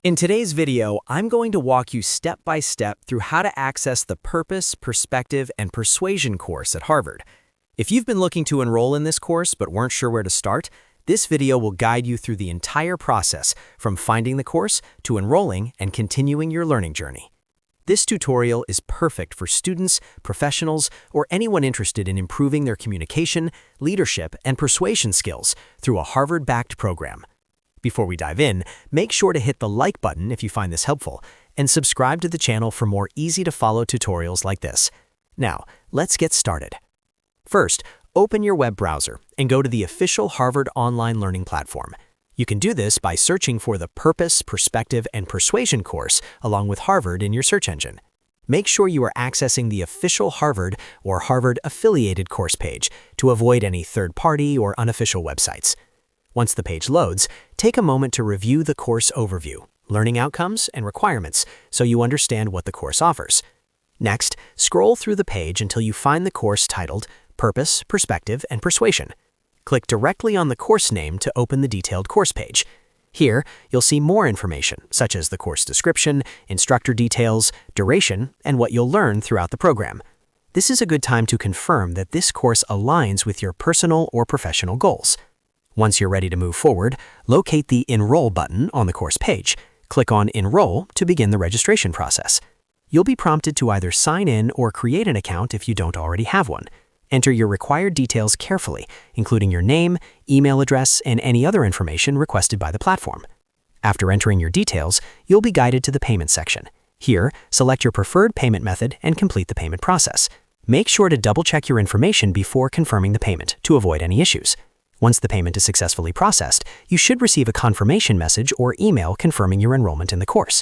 In today's video, I'm going to walk you step by step through how to access the Purpose, Perspective, and Persuasion course at Harvard. If you've been looking to enroll in this course but weren't sure where to start, this video will guide you through the entire process from finding the course to enrolling and continuing your learning journey. This tutorial is perfect for students, professionals, or anyone interested in improving their communication, leadership, and persuasion skills through a Harvard-backed program. Before we dive in, make sure to hit the like button if you find this helpful, and subscribe to the channel for more easy-to-follow tutorials like this. Now, let's get started. First, open your web browser and go to the official Harvard online learning platform. You can do this by searching for the Purpose, Perspective, and Persuasion course along with Harvard in your search engine. Make sure you are accessing the official Harvard or Harvard-affiliated course page to avoid any third-party or unofficial websites. Once the page loads, take a moment to review the course overview, learning outcomes, and requirements so you understand what the course offers. Next, scroll through the page until you find the course titled Purpose, Perspective, and Persuasion. Click directly on the course name to open the detailed course page. Here, you'll see more information, such as the course description, instructor details, duration, and what you'll learn throughout the program. This is a good time to confirm that this course aligns with your personal or professional goals. Once you're ready to move forward, locate the Enroll button on the course page. Click on Enroll to begin the registration process. You'll be prompted to either sign in or create an account if you don't already have one. Enter your required details carefully, including your name, email address, and any other information requested by the platform. After entering your details, you'll be guided to the payment section. Here, select your preferred payment method and complete the payment process. Make sure to double-check your information before confirming the payment to avoid any issues. Once the payment is successfully processed, you should receive a confirmation message or email confirming your enrollment in the course.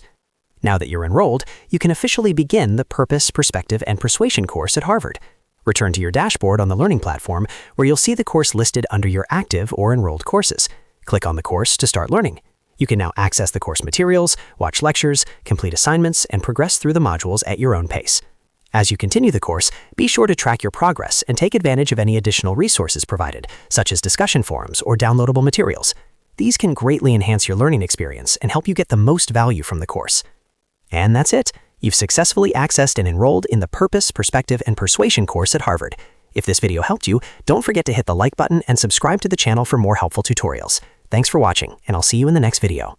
Now that you're enrolled, you can officially begin the Purpose, Perspective, and Persuasion course at Harvard. Return to your dashboard on the learning platform where you'll see the course listed under your active or enrolled courses. Click on the course to start learning. You can now access the course materials, watch lectures, complete assignments, and progress through the modules at your own pace. As you continue the course, be sure to track your progress and take advantage of any additional resources provided, such as discussion forums or downloadable materials. These can greatly enhance your learning experience and help you get the most value from the course. And that's it. You've successfully accessed and enrolled in the Purpose, Perspective, and Persuasion course at Harvard. If this video helped you, don't forget to hit the like button and subscribe to the channel for more helpful tutorials. Thanks for watching, and I'll see you in the next video.